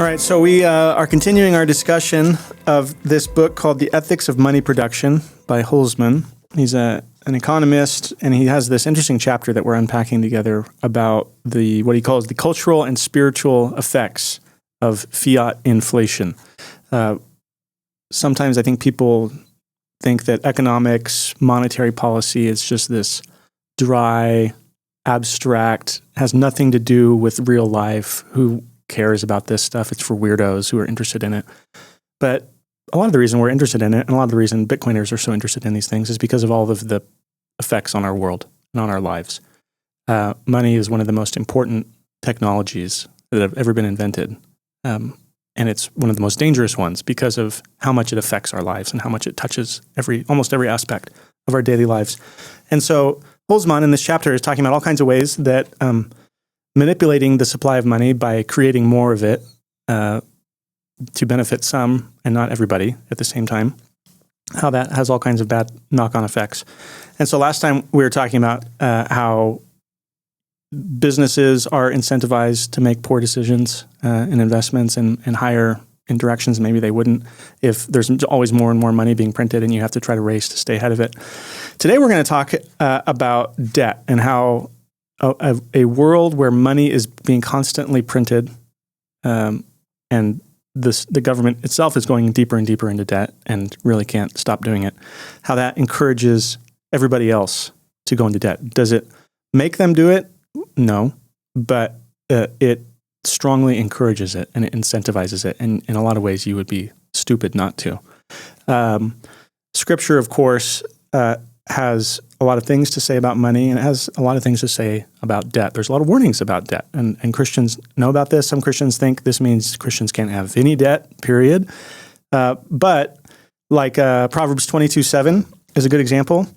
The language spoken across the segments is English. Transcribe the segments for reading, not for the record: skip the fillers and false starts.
All right, so we are continuing our discussion of this book called The Ethics of Money Production by Hulsmann. He's an economist, and he has this interesting chapter that we're unpacking together about what he calls the cultural and spiritual effects of fiat inflation. Sometimes I think people think that economics, monetary policy is just this dry, abstract, has nothing to do with real life. Who cares about this stuff? It's for weirdos who are interested in it. But a lot of the reason we're interested in it, and a lot of the reason Bitcoiners are so interested in these things, is because of all of the effects on our world and on our lives. Money is one of the most important technologies that have ever been invented. And it's one of the most dangerous ones because of how much it affects our lives and how much it touches almost every aspect of our daily lives. And so Hulsmann in this chapter is talking about all kinds of ways that manipulating the supply of money by creating more of it to benefit some and not everybody at the same time, how that has all kinds of bad knock-on effects. And so last time we were talking about how businesses are incentivized to make poor decisions in investments and hire in directions maybe they wouldn't if there's always more and more money being printed and you have to try to race to stay ahead of it. Today we're going to talk about debt and how a world where money is being constantly printed and the government itself is going deeper and deeper into debt and really can't stop doing it, how that encourages everybody else to go into debt. Does it make them do it? No, but it strongly encourages it and it incentivizes it. And in a lot of ways, you would be stupid not to. Scripture, of course, has a lot of things to say about money, and it has a lot of things to say about debt. There's a lot of warnings about debt, and Christians know about this. Some Christians think this means Christians can't have any debt, period. But like Proverbs 22:7 is a good example.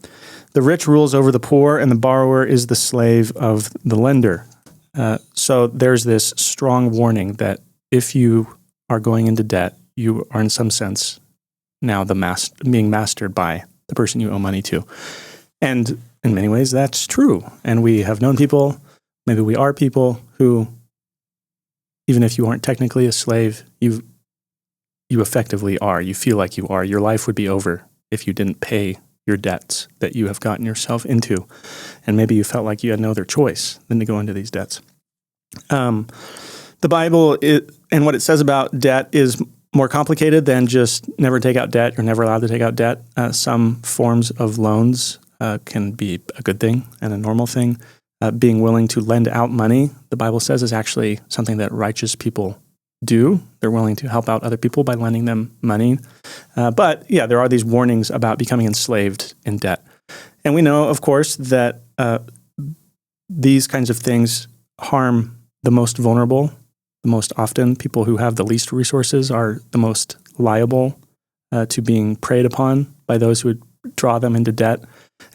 The rich rules over the poor, and the borrower is the slave of the lender. So there's this strong warning that if you are going into debt, you are in some sense now being mastered by the person you owe money to. And in many ways, that's true. And we have known people, maybe we are people who, even if you aren't technically a slave, you effectively are. You feel like you are. Your life would be over if you didn't pay your debts that you have gotten yourself into. And maybe you felt like you had no other choice than to go into these debts. The Bible and what it says about debt is more complicated than just never take out debt. You're never allowed to take out debt. Some forms of loans can be a good thing and a normal thing. Being willing to lend out money, the Bible says, is actually something that righteous people do. They're willing to help out other people by lending them money. But yeah, there are these warnings about becoming enslaved in debt. And we know, of course, that these kinds of things harm the most vulnerable. The most often, people who have the least resources are the most liable to being preyed upon by those who would draw them into debt.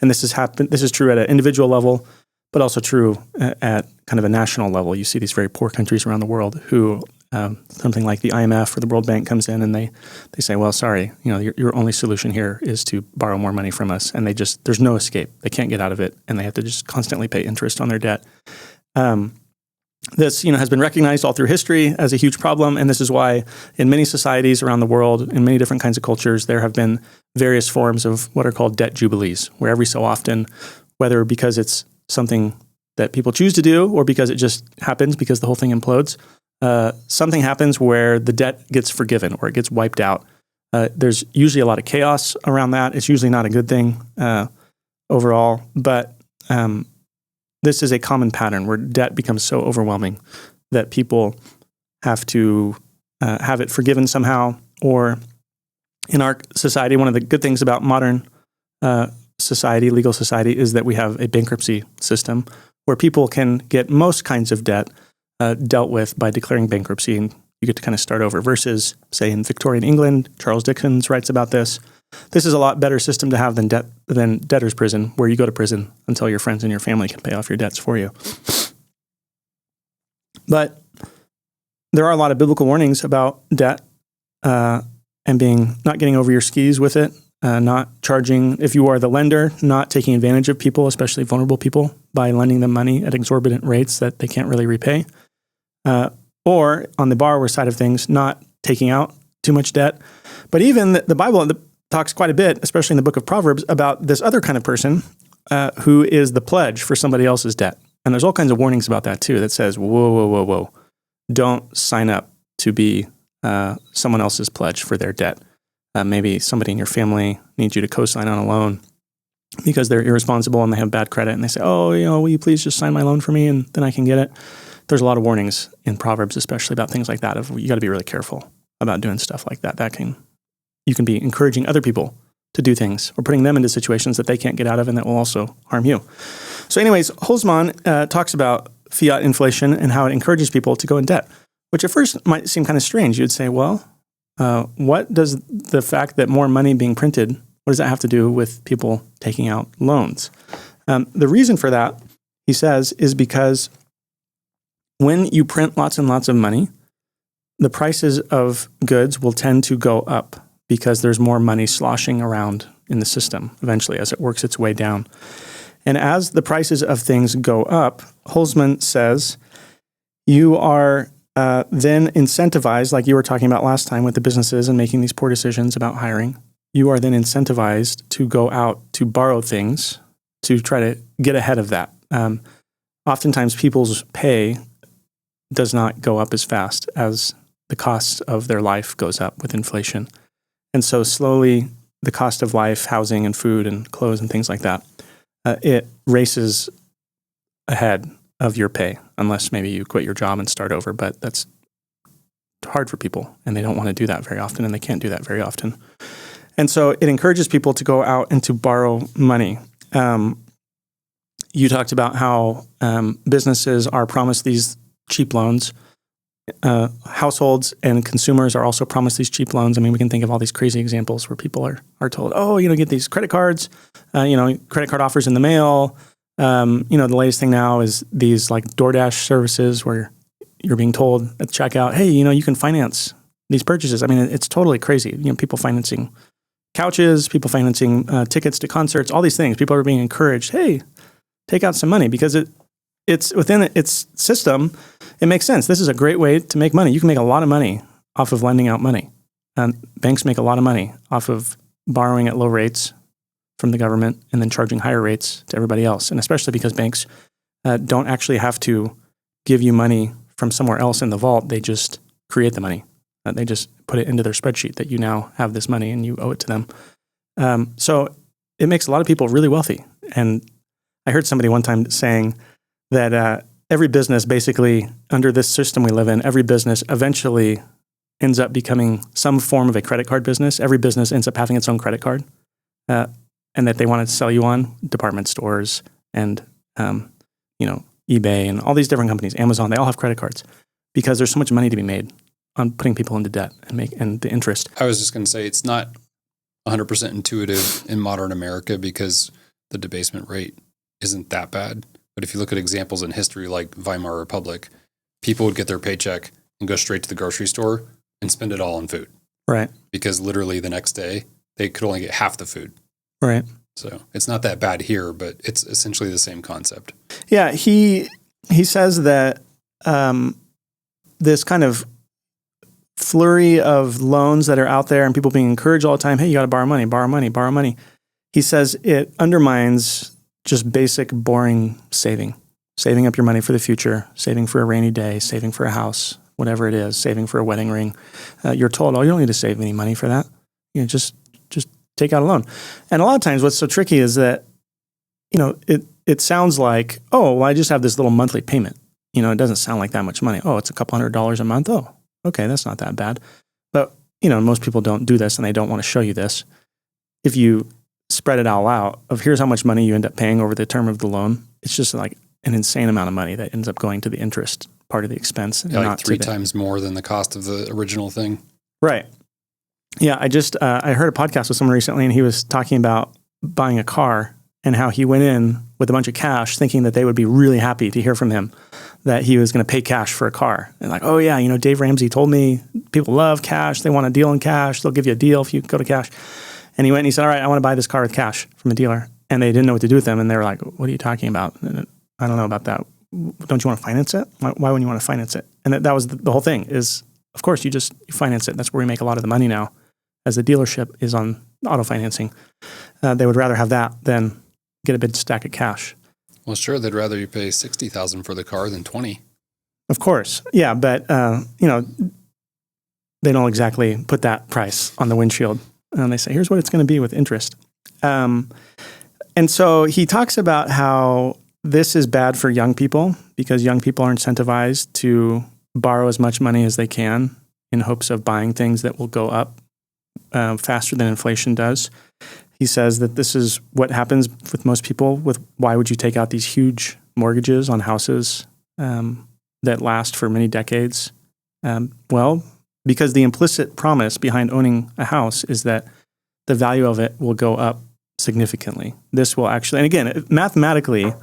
And this is true at an individual level, but also true at kind of a national level. You see these very poor countries around the world who something like the IMF or the World Bank comes in and they say, well, sorry, your only solution here is to borrow more money from us. And there's no escape. They can't get out of it. And they have to just constantly pay interest on their debt. This, has been recognized all through history as a huge problem, and this is why in many societies around the world, in many different kinds of cultures, there have been various forms of what are called debt jubilees, where every so often, whether because it's something that people choose to do or because it just happens because the whole thing implodes, something happens where the debt gets forgiven or it gets wiped out. There's usually a lot of chaos around that. It's usually not a good thing overall, but this is a common pattern where debt becomes so overwhelming that people have to have it forgiven somehow. Or in our society, one of the good things about modern society, legal society, is that we have a bankruptcy system where people can get most kinds of debt dealt with by declaring bankruptcy, and you get to kind of start over. Versus, say, in Victorian England, Charles Dickens writes about this. This is a lot better system to have than debtor's prison, where you go to prison until your friends and your family can pay off your debts for you. But there are a lot of biblical warnings about debt and not getting over your skis with it, not charging, if you are the lender, not taking advantage of people, especially vulnerable people, by lending them money at exorbitant rates that they can't really repay. or on the borrower side of things, not taking out too much debt. But even the Bible talks quite a bit, especially in the book of Proverbs, about this other kind of person who is the pledge for somebody else's debt. And there's all kinds of warnings about that too, that says, whoa, whoa, whoa, whoa. Don't sign up to be someone else's pledge for their debt. Maybe somebody in your family needs you to co-sign on a loan because they're irresponsible and they have bad credit, and they say, oh, will you please just sign my loan for me and then I can get it? There's a lot of warnings in Proverbs, especially about things like that. You got to be really careful about doing stuff like that. You can be encouraging other people to do things or putting them into situations that they can't get out of and that will also harm you. So anyways, Hulsmann talks about fiat inflation and how it encourages people to go in debt, which at first might seem kind of strange. You'd say, well, what does the fact that more money being printed, what does that have to do with people taking out loans? The reason for that, he says, is because when you print lots and lots of money, the prices of goods will tend to go up because there's more money sloshing around in the system eventually as it works its way down. And as the prices of things go up, Hulsmann says, you are then incentivized, like you were talking about last time with the businesses and making these poor decisions about hiring. You are then incentivized to go out to borrow things to try to get ahead of that. Oftentimes people's pay does not go up as fast as the cost of their life goes up with inflation. And so slowly the cost of life, housing and food and clothes and things like that, it races ahead of your pay, unless maybe you quit your job and start over. But that's hard for people, and they don't want to do that very often, and they can't do that very often. And so it encourages people to go out and to borrow money. You talked about how businesses are promised these cheap loans. Households and consumers are also promised these cheap loans. I mean, we can think of all these crazy examples where people are told, oh, get these credit cards, credit card offers in the mail. The latest thing now is these like DoorDash services where you're being told at the checkout, hey, you can finance these purchases. I mean, it's totally crazy. People financing couches, people financing tickets to concerts, all these things. People are being encouraged, hey, take out some money because it's within its system. It makes sense. This is a great way to make money. You can make a lot of money off of lending out money. Banks make a lot of money off of borrowing at low rates from the government and then charging higher rates to everybody else. And especially because banks don't actually have to give you money from somewhere else in the vault. They just create the money. They just put it into their spreadsheet that you now have this money and you owe it to them. So it makes a lot of people really wealthy. And I heard somebody one time saying that every business, basically, under this system we live in, every business eventually ends up becoming some form of a credit card business. Every business ends up having its own credit card, and that they want to sell you on department stores and eBay and all these different companies, Amazon. They all have credit cards because there's so much money to be made on putting people into debt and the interest. I was just going to say it's not 100% intuitive in modern America because the debasement rate isn't that bad. But if you look at examples in history like Weimar Republic, people would get their paycheck and go straight to the grocery store and spend it all on food. Right. Because literally the next day, they could only get half the food. Right. So it's not that bad here, but it's essentially the same concept. Yeah, he says that this kind of flurry of loans that are out there and people being encouraged all the time, hey, you got to borrow money, borrow money, borrow money. He says it undermines just basic, boring saving up your money for the future, saving for a rainy day, saving for a house, whatever it is, saving for a wedding ring. You're told, oh, you don't need to save any money for that. Just take out a loan. And a lot of times what's so tricky is that, it sounds like, oh, well, I just have this little monthly payment. It doesn't sound like that much money. Oh, it's a couple $100 a month. Oh, okay, that's not that bad. But, most people don't do this and they don't want to show you this. If you spread it all out of here's how much money you end up paying over the term of the loan, it's just like an insane amount of money that ends up going to the interest part of the expense. And like not 3 times more than the cost of the original thing. Right. Yeah, I heard a podcast with someone recently and he was talking about buying a car and how he went in with a bunch of cash thinking that they would be really happy to hear from him that he was going to pay cash for a car. And like, oh yeah, Dave Ramsey told me people love cash. They want a deal in cash. They'll give you a deal if you go to cash. And he went and he said, all right, I want to buy this car with cash from a dealer. And they didn't know what to do with them. And they were like, what are you talking about? And I don't know about that. don't you want to finance it? Why wouldn't you want to finance it? And that was the whole thing is, of course, you finance it. That's where we make a lot of the money now, as the dealership is on auto financing. They would rather have that than get a big stack of cash. Well, sure, they'd rather you pay $60,000 for the car than $20,000. Of course, yeah, but they don't exactly put that price on the windshield, and they say, "Here's what it's going to be with interest." And so he talks about how this is bad for young people because young people are incentivized to borrow as much money as they can in hopes of buying things that will go up faster than inflation does. He says that this is what happens with most people. With why would you take out these huge mortgages on houses that last for many decades? Well, because the implicit promise behind owning a house is that the value of it will go up significantly. This will actually, and again, mathematically,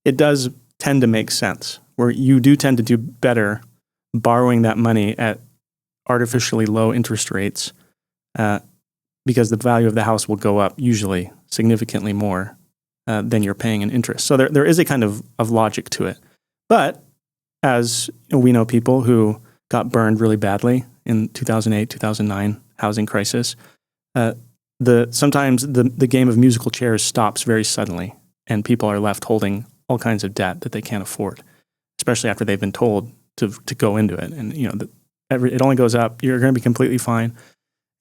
it does tend to make sense, where you do tend to do better borrowing that money at artificially low interest rates because the value of the house will go up usually significantly more than you're paying in interest. So there is a kind of logic to it. But as we know, people who got burned really badly in 2008, 2009 housing crisis, sometimes the game of musical chairs stops very suddenly, and people are left holding all kinds of debt that they can't afford, especially after they've been told to go into it. And it only goes up. You're going to be completely fine.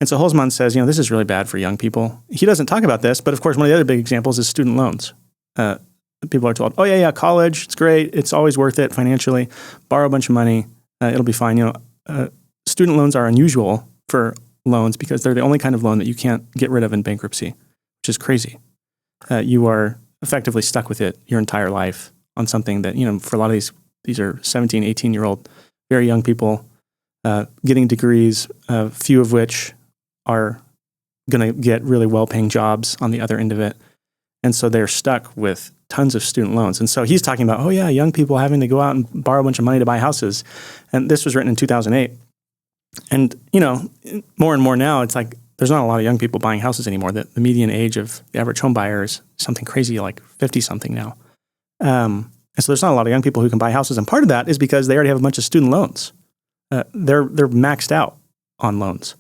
And so Hulsmann says, this is really bad for young people. He doesn't talk about this, but of course, one of the other big examples is student loans. People are told, oh yeah, college, it's great. It's always worth it financially. Borrow a bunch of money. It'll be fine. Student loans are unusual for loans because they're the only kind of loan that you can't get rid of in bankruptcy, which is crazy. You are effectively stuck with it your entire life on something that, for a lot of these are 17, 18-year-old, very young people getting degrees, few of which are going to get really well-paying jobs on the other end of it. And so they're stuck with tons of student loans. And so he's talking about, oh yeah, young people having to go out and borrow a bunch of money to buy houses. And this was written in 2008. And, more and more now, it's like there's not a lot of young people buying houses anymore. The median age of the average home buyer is something crazy like 50-something now. And so there's not a lot of young people who can buy houses. And part of that is because they already have a bunch of student loans. They're maxed out on loans,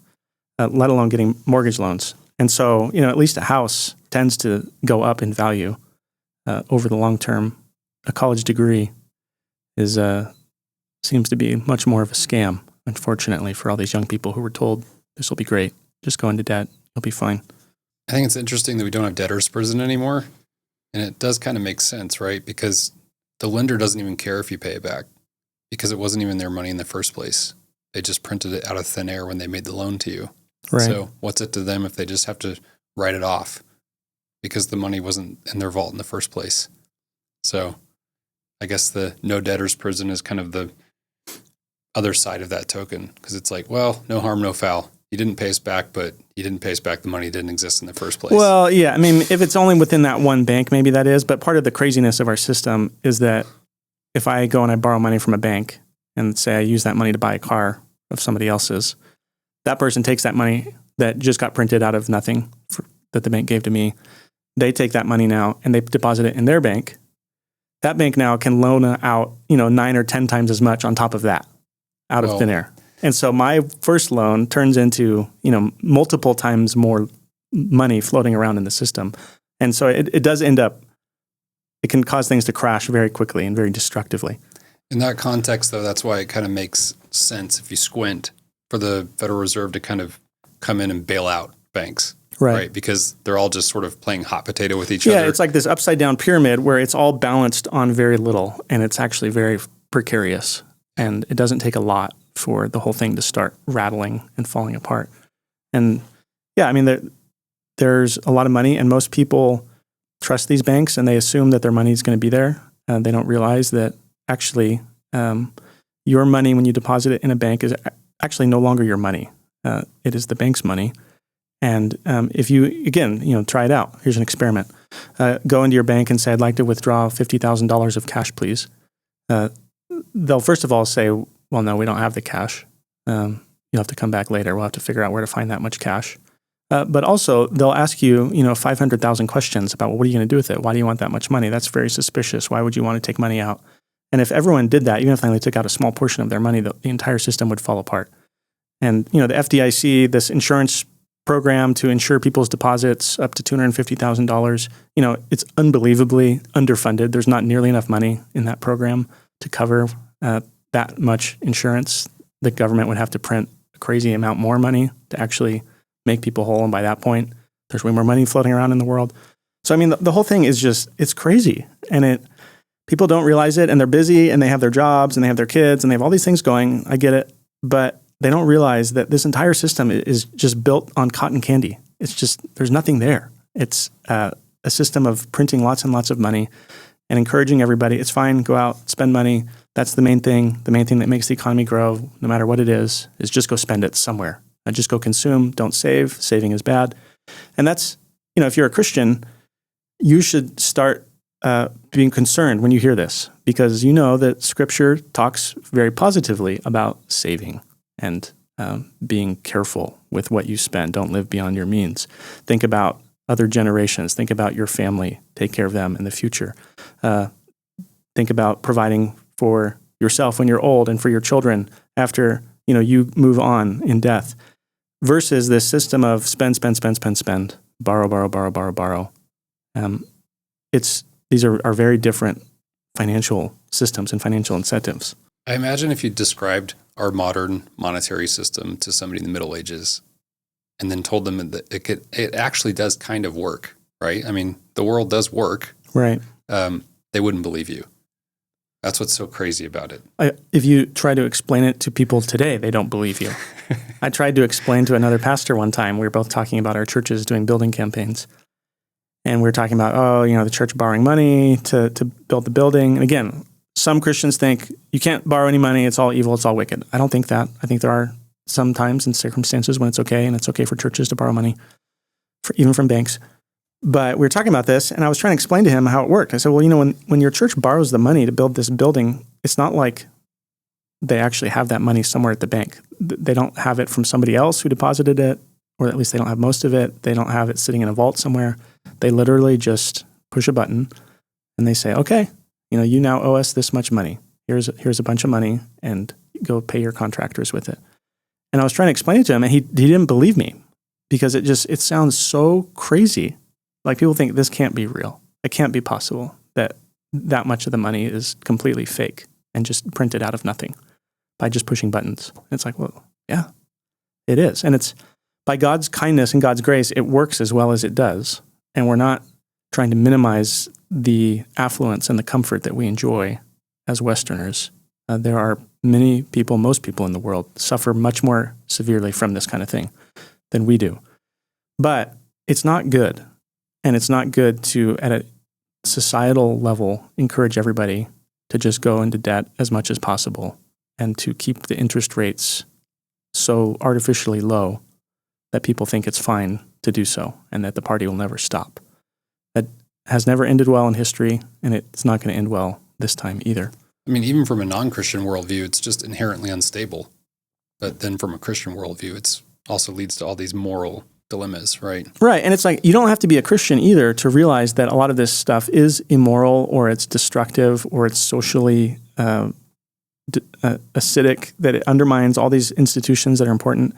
let alone getting mortgage loans. And so, at least a house tends to go up in value over the long term. A college degree seems to be much more of a scam, unfortunately, for all these young people who were told this will be great. Just go into debt. You'll be fine. I think it's interesting that we don't have debtor's prison anymore. And it does kind of make sense, right? Because the lender doesn't even care if you pay it back because it wasn't even their money in the first place. They just printed it out of thin air when they made the loan to you. Right. So what's it to them if they just have to write it off because the money wasn't in their vault in the first place? So I guess the no debtor's prison is kind of the other side of that token because it's like, well, no harm, no foul. You didn't pay us back, but you didn't pay us back. The money didn't exist in the first place. Well, yeah. I mean, if it's only within that one bank, maybe that is. But part of the craziness of our system is that if I go and I borrow money from a bank and say I use that money to buy a car of somebody else's, that person takes that money that just got printed out of nothing that the bank gave to me. They take that money now and they deposit it in their bank. That bank now can loan out, 9 or 10 times as much on top of that out of thin air. And so my first loan turns into, multiple times more money floating around in the system. And so it does end up, it can cause things to crash very quickly and very destructively. In that context, though, that's why it kind of makes sense if you squint for the Federal Reserve to kind of come in and bail out banks. Right. Because they're all just sort of playing hot potato with each other. Yeah, it's like this upside down pyramid where it's all balanced on very little and it's actually very precarious. And it doesn't take a lot for the whole thing to start rattling and falling apart. And yeah, I mean, there's a lot of money and most people trust these banks and they assume that their money is going to be there. They don't realize that actually your money when you deposit it in a bank is actually no longer your money. It is the bank's money. And if you, again, try it out. Here's an experiment. Go into your bank and say, I'd like to withdraw $50,000 of cash, please. They'll first of all say, well, no, we don't have the cash. You'll have to come back later. We'll have to figure out where to find that much cash. But also, they'll ask you, 500,000 questions about, well, what are you going to do with it? Why do you want that much money? That's very suspicious. Why would you want to take money out? And if everyone did that, even if they only took out a small portion of their money, the entire system would fall apart. And, the FDIC, this insurance program to insure people's deposits up to $250,000, it's unbelievably underfunded. There's not nearly enough money in that program to cover that much insurance. The government would have to print a crazy amount more money to actually make people whole. And by that point, there's way more money floating around in the world. So, the whole thing is just, it's crazy. And people don't realize it, and they're busy, and they have their jobs, and they have their kids, and they have all these things going. I get it. But they don't realize that this entire system is just built on cotton candy. It's just, there's nothing there. It's a system of printing lots and lots of money and encouraging everybody. It's fine, go out, spend money. That's the main thing. The main thing that makes the economy grow, no matter what it is just go spend it somewhere. Just go consume, don't save. Saving is bad. And that's, if you're a Christian, you should start being concerned when you hear this, because that Scripture talks very positively about saving and being careful with what you spend. Don't live beyond your means. Think about other generations. Think about your family. Take care of them in the future. Think about providing for yourself when you're old and for your children after you move on in death, versus this system of spend, borrow, borrow. These are very different financial systems and financial incentives. I imagine if you described our modern monetary system to somebody in the Middle Ages and then told them that it actually does kind of work, right? The world does work. Right. They wouldn't believe you. That's what's so crazy about it. If you try to explain it to people today, they don't believe you. I tried to explain to another pastor one time. We were both talking about our churches doing building campaigns. And we were talking about, the church borrowing money to build the building. And again, some Christians think you can't borrow any money. It's all evil. It's all wicked. I don't think that. I think there are some times and circumstances when it's okay, and it's okay for churches to borrow money, even from banks. But we were talking about this, and I was trying to explain to him how it worked. I said, well, when your church borrows the money to build this building, it's not like they actually have that money somewhere at the bank. They don't have it from somebody else who deposited it, or at least they don't have most of it. They don't have it sitting in a vault somewhere. They literally just push a button, and they say, okay, you now owe us this much money. Here's a bunch of money, and go pay your contractors with it. And I was trying to explain it to him, and he didn't believe me, because it sounds so crazy. Like, people think this can't be real. It can't be possible that much of the money is completely fake and just printed out of nothing by just pushing buttons. And it's like, well, yeah, it is. And it's by God's kindness and God's grace, it works as well as it does. And we're not trying to minimize the affluence and the comfort that we enjoy as Westerners. There are many people, most people in the world, suffer much more severely from this kind of thing than we do. But it's not good. And it's not good to, at a societal level, encourage everybody to just go into debt as much as possible and to keep the interest rates so artificially low that people think it's fine to do so and that the party will never stop. That has never ended well in history, and it's not going to end well this time either. Even from a non-Christian worldview, it's just inherently unstable. But then from a Christian worldview, it's also leads to all these moral dilemmas, right? Right. And it's like, you don't have to be a Christian either to realize that a lot of this stuff is immoral, or it's destructive, or it's socially acidic, that it undermines all these institutions that are important.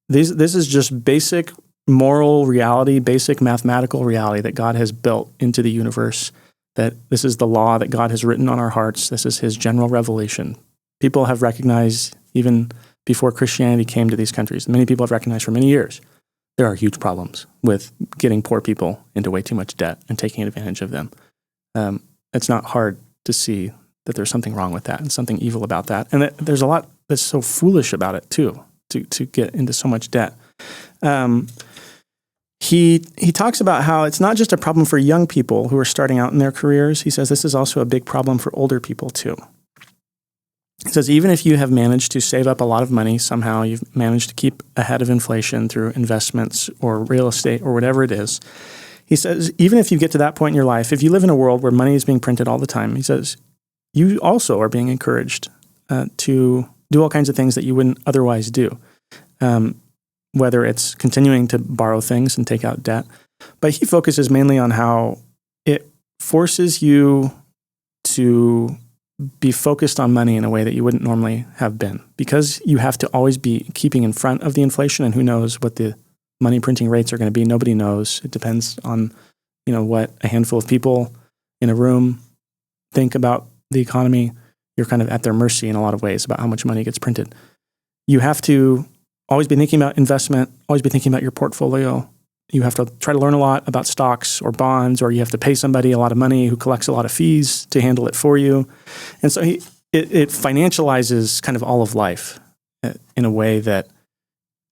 This is just basic moral reality, basic mathematical reality that God has built into the universe, that this is the law that God has written on our hearts. This is his general revelation. People have recognized, even before Christianity came to these countries, many people have recognized for many years, there are huge problems with getting poor people into way too much debt and taking advantage of them. It's not hard to see that there's something wrong with that and something evil about that. And there's a lot that's so foolish about it too, to get into so much debt. He talks about how it's not just a problem for young people who are starting out in their careers. He says this is also a big problem for older people too. He says even if you have managed to save up a lot of money, somehow you've managed to keep ahead of inflation through investments or real estate or whatever it is. He says even if you get to that point in your life, if you live in a world where money is being printed all the time, he says you also are being encouraged to do all kinds of things that you wouldn't otherwise do. Whether it's continuing to borrow things and take out debt. But he focuses mainly on how it forces you to be focused on money in a way that you wouldn't normally have been, because you have to always be keeping in front of the inflation, and who knows what the money printing rates are going to be. Nobody knows. It depends on, what a handful of people in a room think about the economy. You're kind of at their mercy in a lot of ways about how much money gets printed. You have to always be thinking about investment, always be thinking about your portfolio. You have to try to learn a lot about stocks or bonds, or you have to pay somebody a lot of money who collects a lot of fees to handle it for you. And so it financializes kind of all of life in a way that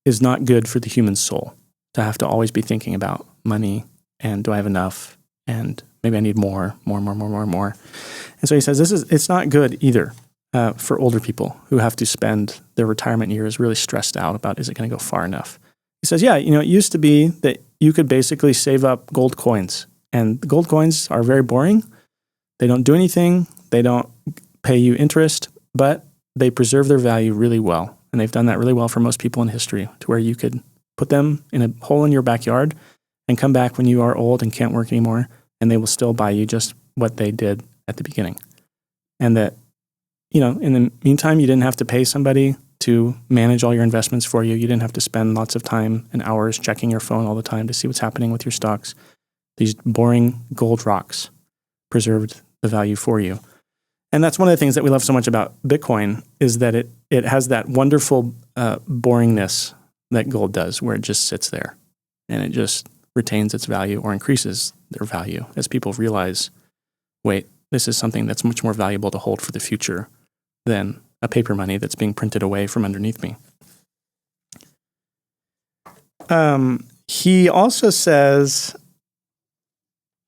is not good for the human soul, to have to always be thinking about money and do I have enough, and maybe I need more. And so he says it's not good either for older people who have to spend their retirement years really stressed out about, is it going to go far enough? He says, it used to be that you could basically save up gold coins, and the gold coins are very boring. They don't do anything. They don't pay you interest, but they preserve their value really well. And they've done that really well for most people in history, to where you could put them in a hole in your backyard and come back when you are old and can't work anymore, and they will still buy you just what they did at the beginning. And that, in the meantime, you didn't have to pay somebody to manage all your investments for you. You didn't have to spend lots of time and hours checking your phone all the time to see what's happening with your stocks. These boring gold rocks preserved the value for you. And that's one of the things that we love so much about Bitcoin, is that it has that wonderful boringness that gold does, where it just sits there and it just retains its value or increases their value as people realize, wait, this is something that's much more valuable to hold for the future than a paper money that's being printed away from underneath me. He also says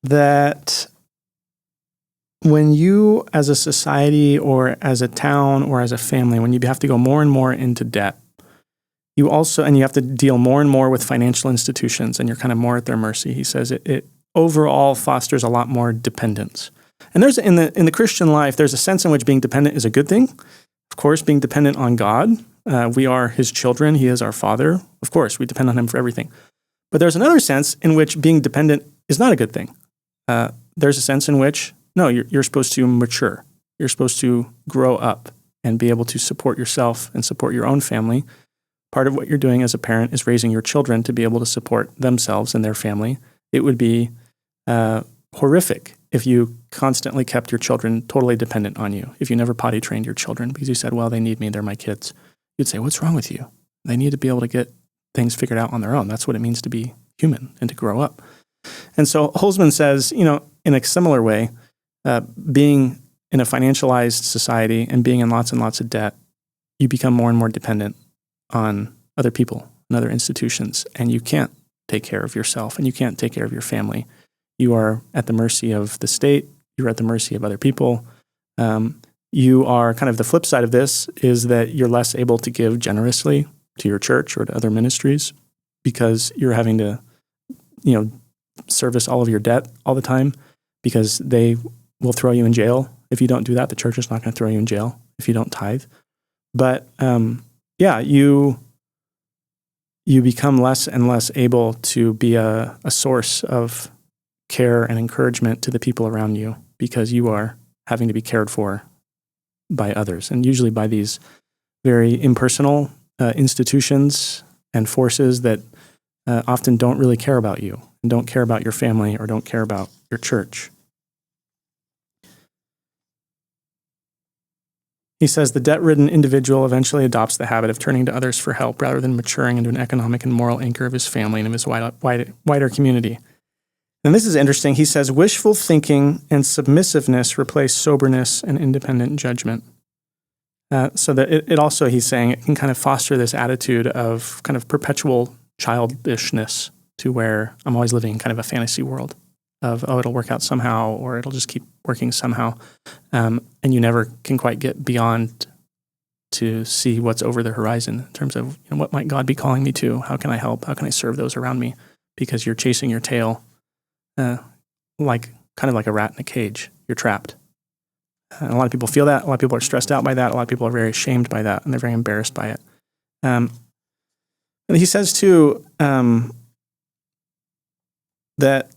that when you, as a society or as a town or as a family, when you have to go more and more into debt, you have to deal more and more with financial institutions, and you're kind of more at their mercy. He says it overall fosters a lot more dependence. And there's in the Christian life, there's a sense in which being dependent is a good thing. Of course, being dependent on God, we are his children. He is our Father. Of course, we depend on him for everything. But there's another sense in which being dependent is not a good thing. There's a sense in which, no, you're supposed to mature. You're supposed to grow up and be able to support yourself and support your own family. Part of what you're doing as a parent is raising your children to be able to support themselves and their family. It would be horrific if you constantly kept your children totally dependent on you, if you never potty trained your children because you said, well, they need me, they're my kids. You'd say, what's wrong with you? They need to be able to get things figured out on their own. That's what it means to be human and to grow up. And so Hulsmann says, in a similar way, being in a financialized society and being in lots and lots of debt, you become more and more dependent on other people and other institutions, and you can't take care of yourself and you can't take care of your family. You are at the mercy of the state. You're at the mercy of other people. You are kind of the flip side of this is that you're less able to give generously to your church or to other ministries because you're having to, service all of your debt all the time, because they will throw you in jail. If you don't do that, the church is not going to throw you in jail if you don't tithe. But you become less and less able to be a source of care and encouragement to the people around you, because you are having to be cared for by others, and usually by these very impersonal institutions and forces that often don't really care about you and don't care about your family or don't care about your church. He says the debt-ridden individual eventually adopts the habit of turning to others for help rather than maturing into an economic and moral anchor of his family and of his wider community. And this is interesting. He says wishful thinking and submissiveness replace soberness and independent judgment. So that it also, he's saying, it can kind of foster this attitude of kind of perpetual childishness, to where I'm always living in kind of a fantasy world of, it'll work out somehow, or it'll just keep working somehow. And you never can quite get beyond to see what's over the horizon in terms of, what might God be calling me to? How can I help? How can I serve those around me? Because you're chasing your tail like a rat in a cage. You're trapped. And a lot of people feel that. A lot of people are stressed out by that. A lot of people are very ashamed by that, and they're very embarrassed by it. And he says, too, that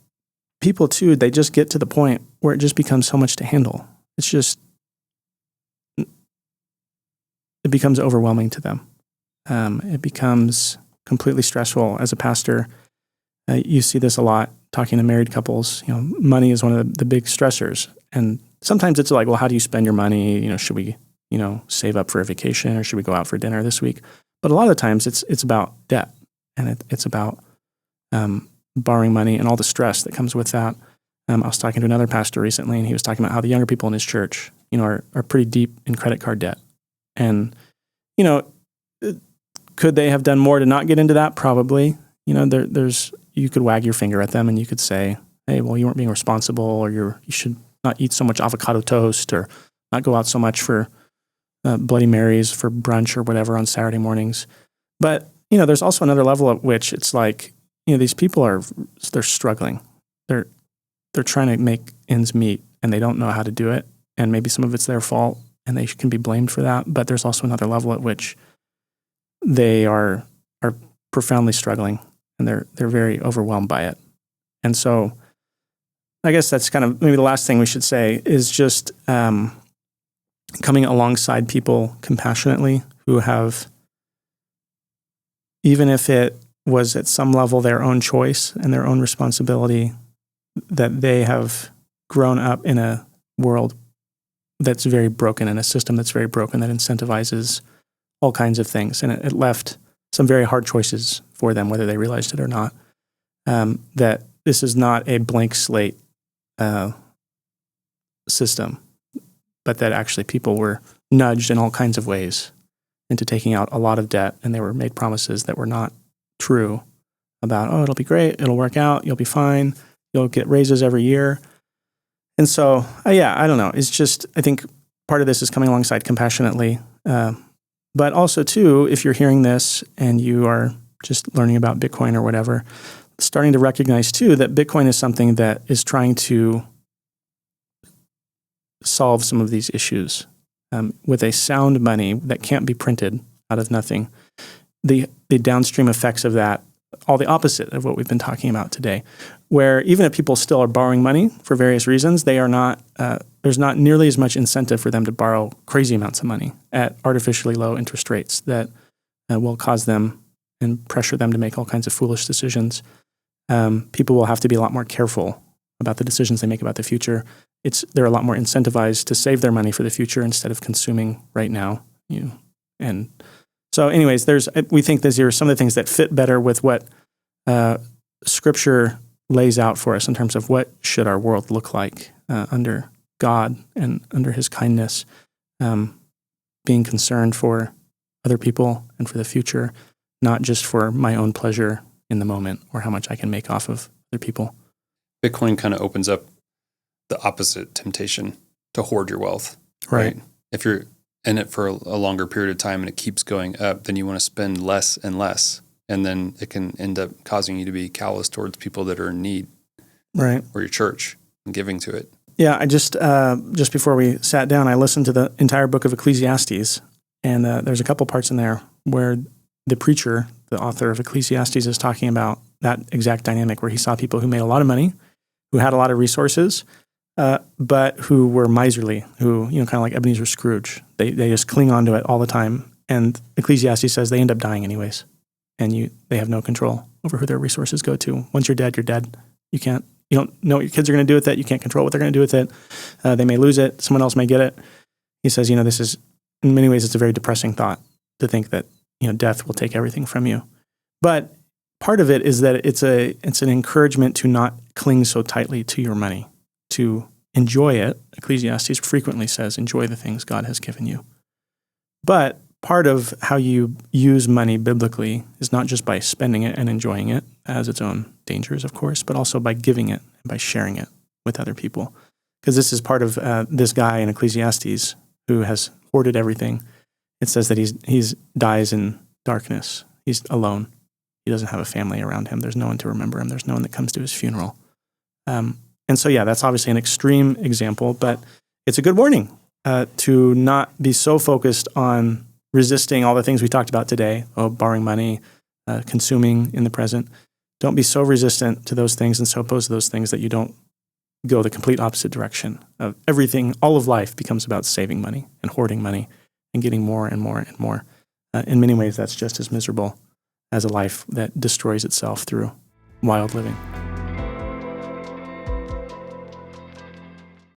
people, too, they just get to the point where it just becomes so much to handle. It's just it becomes overwhelming to them. It becomes completely stressful. As a pastor, you see this a lot talking to married couples. Money is one of the big stressors. And sometimes it's like, well, how do you spend your money? Should we, save up for a vacation, or should we go out for dinner this week? But a lot of the times it's about debt, and it's about borrowing money and all the stress that comes with that. I was talking to another pastor recently, and he was talking about how the younger people in his church, are pretty deep in credit card debt. And, could they have done more to not get into that? Probably. You could wag your finger at them and you could say, hey, well, you weren't being responsible, or you should not eat so much avocado toast, or not go out so much for Bloody Marys for brunch or whatever on Saturday mornings. But, there's also another level at which it's like, these people they're struggling. They're trying to make ends meet, and they don't know how to do it. And maybe some of it's their fault, and they can be blamed for that. But there's also another level at which they are profoundly struggling, and they're very overwhelmed by it. And so I guess that's kind of maybe the last thing we should say is just coming alongside people compassionately who have, even if it was at some level their own choice and their own responsibility, that they have grown up in a world that's very broken, in a system that's very broken, that incentivizes all kinds of things. And it left some very hard choices for them, whether they realized it or not. That this is not a blank slate system, but that actually people were nudged in all kinds of ways into taking out a lot of debt, and they were made promises that were not true about, oh, it'll be great, it'll work out, you'll be fine, you'll get raises every year. And so, I don't know. It's just, I think part of this is coming alongside compassionately. But also, too, if you're hearing this and you are just learning about Bitcoin or whatever, starting to recognize, too, that Bitcoin is something that is trying to solve some of these issues with a sound money that can't be printed out of nothing. The downstream effects of that, all the opposite of what we've been talking about today, where even if people still are borrowing money for various reasons, they are not. There's not nearly as much incentive for them to borrow crazy amounts of money at artificially low interest rates that will cause them and pressure them to make all kinds of foolish decisions. People will have to be a lot more careful about the decisions they make about the future. They're a lot more incentivized to save their money for the future instead of consuming right now. And so, anyways, we think these are some of the things that fit better with what Scripture lays out for us in terms of what should our world look like under God and under His kindness, being concerned for other people and for the future, not just for my own pleasure in the moment or how much I can make off of other people. Bitcoin kind of opens up the opposite temptation to hoard your wealth, right? If you're in it for a longer period of time and it keeps going up, then you want to spend less and less. And then it can end up causing you to be callous towards people that are in need, right? Or your church and giving to it. Yeah, I just before we sat down, I listened to the entire book of Ecclesiastes, and there's a couple parts in there where the preacher, the author of Ecclesiastes, is talking about that exact dynamic where he saw people who made a lot of money, who had a lot of resources, but who were miserly, who, kind of like Ebenezer Scrooge. They just cling on to it all the time. And Ecclesiastes says they end up dying anyways. And they have no control over who their resources go to. Once you're dead, you're dead. You don't know what your kids are going to do with it. You can't control what they're going to do with it. They may lose it. Someone else may get it. He says, this is, in many ways, it's a very depressing thought to think that, death will take everything from you. But part of it is that it's an encouragement to not cling so tightly to your money, to enjoy it. Ecclesiastes frequently says, enjoy the things God has given you. But part of how you use money biblically is not just by spending it and enjoying it, has its own dangers, of course, but also by giving it and by sharing it with other people. Because this is part of this guy in Ecclesiastes who has hoarded everything. It says that he's dies in darkness. He's alone. He doesn't have a family around him. There's no one to remember him. There's no one that comes to his funeral. And so, that's obviously an extreme example, but it's a good warning to not be so focused on resisting all the things we talked about today, borrowing money, consuming in the present. Don't be so resistant to those things and so opposed to those things that you don't go the complete opposite direction of everything. All of life becomes about saving money and hoarding money and getting more and more and more. In many ways, that's just as miserable as a life that destroys itself through wild living.